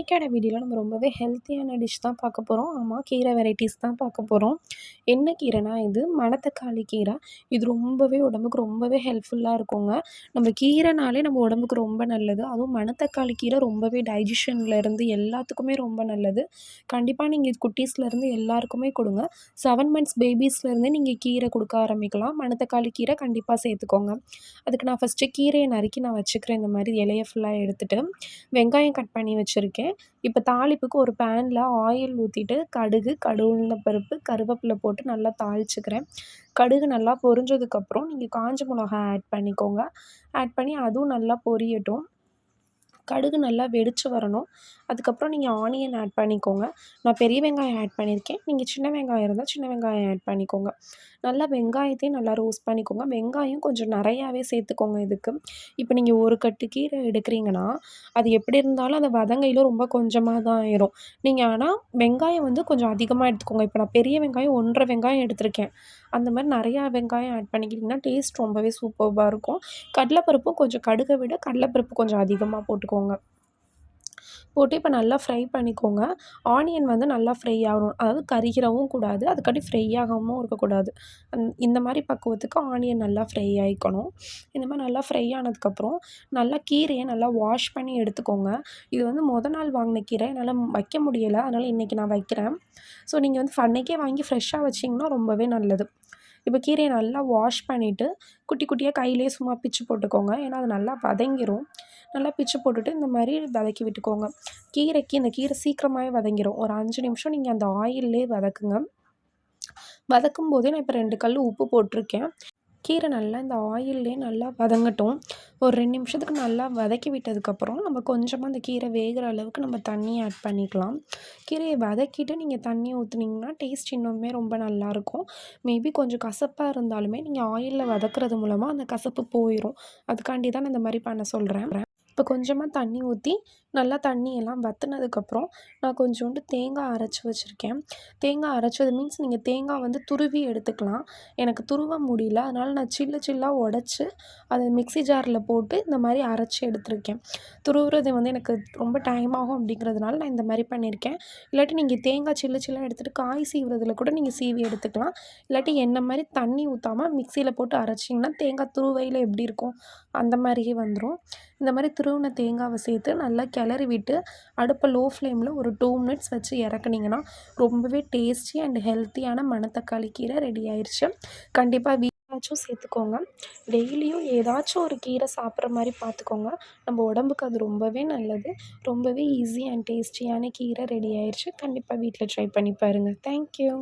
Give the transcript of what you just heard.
இன்னைக்கான வீடியோல நம்ம ரொம்பவே ஹெல்த்தியான டிஷ் தான் பார்க்க போறோம். ஆமா, கீரை வெரைட்டிஸ் தான் பார்க்க போறோம். என்ன கீரைனா இது மணத்தக்காளி கீரை. இது ரொம்பவே உடம்புக்கு ரொம்பவே ஹெல்ப்ஃபுல்லா இருக்குங்க. நம்ம கீரைனாலே நம்ம உடம்புக்கு ரொம்ப நல்லது. அதுவும் மணத்தக்காளி கீரை ரொம்பவே டைஜஷன்ல இருந்து எல்லாத்துக்குமே ரொம்ப நல்லது. கண்டிப்பா நீங்க இது குட்டீஸ்லேருந்து எல்லாருக்குமே கொடுங்க. 7 மந்த்ஸ் பேபீஸ்லேருந்தே நீங்க கீரை கொடுக்க ஆரம்பிக்கலாம். மணத்தக்காளி கீரை கண்டிப்பா சேர்த்துக்கோங்க. அதுக்கு நான் ஃபஸ்ட்டு கீரைய நறுக்கி நான் வச்சுக்கிறேன். இந்த மாதிரி இலைய ஃபுல்லா எடுத்துட்டு. வெங்காயம் கட் பண்ணி வச்சுருக்கேன். இப்போ தாளிப்புக்கு ஒரு பேனில் ஆயில் ஊற்றிட்டு கடுகு, உளுந்த பருப்பு, கருவேப்பிலை போட்டு நல்லா தாளிச்சுக்கிறேன். கடுகு நல்லா பொரிஞ்சதுக்கப்புறம் நீங்கள் காஞ்ச மிளகா ஆட் பண்ணிக்கோங்க. ஆட் பண்ணி அதுவும் நல்லா பொரியட்டும். கடுகு நல்லா வெடிச்சு வரணும். அதுக்கப்புறம் நீங்கள் ஆனியன் ஆட் பண்ணிக்கோங்க. நான் பெரிய வெங்காயம் ஆட் பண்ணியிருக்கேன். நீங்கள் சின்ன வெங்காயம் இருந்தால் சின்ன வெங்காயம் ஆட் பண்ணிக்கோங்க. நல்லா வெங்காயத்தையும் நல்லா ரோஸ்ட் பண்ணிக்கோங்க. வெங்காயம் கொஞ்சம் நிறையாவே சேர்த்துக்கோங்க இதுக்கு. இப்போ நீங்கள் ஒரு கட்டு கீரை எடுக்கிறீங்கன்னா, அது எப்படி இருந்தாலும் அந்த வதங்கையில ரொம்ப கொஞ்சமாக தான் ஆயிரும். நீங்கள் ஆனால் வெங்காயம் வந்து கொஞ்சம் அதிகமாக எடுத்துக்கோங்க. இப்போ நான் பெரிய வெங்காயம் 1 1/2 வெங்காயம் எடுத்திருக்கேன். அந்த மாதிரி நிறையா வெங்காயம் ஆட் பண்ணிக்கிட்டிங்கன்னா டேஸ்ட் ரொம்பவே சூப்பர்பா இருக்கும். கடலைப்பருப்பும் கொஞ்சம் கடுகை விட கடலைப்பருப்பு கொஞ்சம் அதிகமாக போட்டுக்கோங்க. போட்டு இப்போ நல்லா ஃப்ரை பண்ணிக்கோங்க. ஆனியன் வந்து நல்லா ஃப்ரை ஆகணும். அதாவது கருகிறவும் கூடாது. அதுக்காட்டி ஃப்ரை ஆகாமலும் இருக்கக்கூடாது. இந்த மாதிரி பக்குவத்துக்கு ஆனியன் நல்லா ஃப்ரை ஆயிக்கணும். இந்த மாதிரி நல்லா ஃப்ரை ஆனதுக்கப்புறம் நல்லா கீரையை நல்லா வாஷ் பண்ணி எடுத்துக்கோங்க. இது வந்து நாள் வாங்கின கீரை என்னால் வைக்க முடியலை. அதனால் இன்றைக்கி நான் வைக்கிறேன். ஸோ நீங்கள் வந்து அன்னைக்கே வாங்கி ஃப்ரெஷ்ஷாக வச்சிங்கன்னா ரொம்பவே நல்லது. இப்போ கீரையை நல்லா வாஷ் பண்ணிவிட்டு குட்டி குட்டியாக கையிலேயே சும்மா பிச்சு போட்டுக்கோங்க. ஏன்னா அது நல்லா வதங்கிரும். நல்லா பிச்சு போட்டுட்டு இந்த மாதிரி வதக்கி விட்டுக்கோங்க. இந்த கீரை சீக்கிரமாகவே வதங்கிரும். ஒரு 5 நிமிஷம் நீங்கள் அந்த ஆயில்லே வதக்குங்க. வதக்கும்போதே நான் இப்போ 2 கல் உப்பு போட்டிருக்கேன். கீரை நல்லா இந்த ஆயில்லே நல்லா வதங்கட்டும். ஒரு 2 நிமிஷத்துக்கு நல்லா வதக்கி விட்டதுக்கப்புறம் நம்ம கொஞ்சமாக அந்த கீரை வேகிற அளவுக்கு நம்ம தண்ணி ஆட் பண்ணிக்கலாம். கீரையை வதக்கிட்டு நீங்கள் தண்ணி ஊற்றுனீங்கன்னா டேஸ்ட் இன்னுமே ரொம்ப நல்லாயிருக்கும். மேபி கொஞ்சம் கசப்பாக இருந்தாலுமே நீங்கள் ஆயிலில் வதக்குறது மூலமாக அந்த கசப்பு போயிடும். அதுக்காண்டி தான் நான் இந்த மாதிரி பண்ண சொல்கிறேன். இப்போ கொஞ்சமாக தண்ணி ஊற்றி நல்லா தண்ணியெல்லாம் வற்றினதுக்கப்புறம் நான் கொஞ்சோண்டு தேங்காய் அரைச்சி வச்சுருக்கேன். தேங்காய் அரைச்சது மீன்ஸ் நீங்கள் தேங்காய் வந்து துருவி எடுத்துக்கலாம். எனக்கு துருவ முடியல. அதனால் நான் சில்லாக உடச்சி அதை மிக்ஸி ஜாரில் போட்டு இந்த மாதிரி அரைச்சி எடுத்திருக்கேன். துருவுறது வந்து எனக்கு ரொம்ப டைம் ஆகும் அப்படிங்கிறதுனால நான் இந்த மாதிரி பண்ணியிருக்கேன். இல்லாட்டி நீங்கள் தேங்காய் சில்லாக எடுத்துகிட்டு காய் சீவுறதுல கூட நீங்கள் சீவி எடுத்துக்கலாம். இல்லாட்டி என்ன மாதிரி தண்ணி ஊற்றாமல் மிக்சியில் போட்டு அரைச்சிங்கன்னா தேங்காய் துருவையில் எப்படி இருக்கும் அந்த மாதிரியே வந்துடும். இந்த மாதிரி துருவின தேங்காவை சேர்த்து நல்லா கிளறி விட்டு அடுப்பை லோ ஃப்ளேமில் ஒரு 2 மினிட்ஸ் வச்சு இறக்குனீங்கன்னா ரொம்பவே டேஸ்டி அண்ட் ஹெல்த்தியான மணத்தக்காளி கீரை ரெடி ஆயிடுச்சு. கண்டிப்பாக வீட்டாச்சும் சேர்த்துக்கோங்க. டெய்லியும் ஏதாச்சும் ஒரு கீரை சாப்பிட்ற மாதிரி பார்த்துக்கோங்க. நம்ம உடம்புக்கு அது ரொம்பவே நல்லது. ரொம்பவே ஈஸி அண்ட் டேஸ்டியான கீரை ரெடி ஆயிடுச்சு. கண்டிப்பாக வீட்டில் ட்ரை பண்ணி பாருங்கள். தேங்க்யூ.